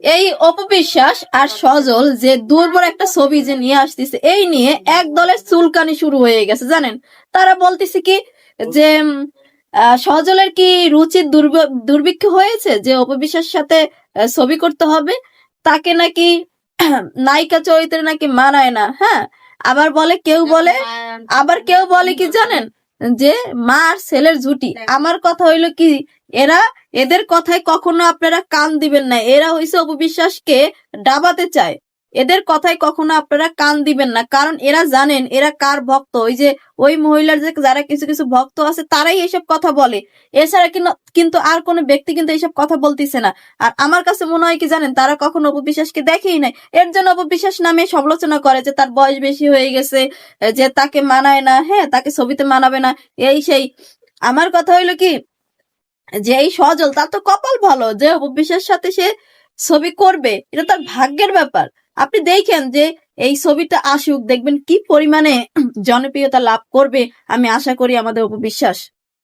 এই অপবিশ্বাস আর সজল যে দুর্বল একটা ছবি যে নিয়ে আসতেছে, এই নিয়ে এক দলের চুলকানি শুরু হয়ে গেছে জানেন। তারা বলতেছে কি যে সজলের কি রুচির দুর্ভিক্ষ হয়েছে যে অপবিশ্বাসের সাথে ছবি করতে হবে, তাকে নাকি নায়িকা চরিত্রে নাকি মানায় না। হ্যাঁ, আবার বলে কেউ বলে, আবার কেউ বলে কি জানেন, যে মা আর ছেলের জুটি। আমার কথা হইলো কি, এরা এদের কথায় কখনো আপনারা কান দিবেন না। এরা হইছে অপবিশ্বাসকে ডাবাতে চায়। এদের কথায় কখনো আপনারা কান দিবেন না, কারণ এরা জানেন এরা কার ভক্ত। ওই যে ওই মহিলার যে যারা কিছু কিছু ভক্ত আছে তারাই এইসব কথা বলে, এছাড়া কিন্তু আর কোনো ব্যক্তি কিন্তু এইসব কথা বলতেছে না। আর আমার কাছে মনে হয় কি জানেন, তারা কখনো অপবিশ্বাসকে দেখেই নাই, এর জন্য অপবিশ্বাস নামে সমালোচনা করে যে তার বয়স বেশি হয়ে গেছে, যে তাকে মানায় না, হ্যাঁ তাকে ছবিতে মানাবে না, এই সেই। আমার কথা হইলো কি, যে এই সজল তার তো কপাল ভালো যে অপবিশ্বাসের সাথে সে ছবি করবে, এটা তার ভাগ্যের ব্যাপার। আপনি দেখেন যে এই ছবিটা আসুক, দেখবেন কি পরিমাণে জনপ্রিয়তা লাভ করবে। আমি আশা করি আমাদের অপবিশ্বাস।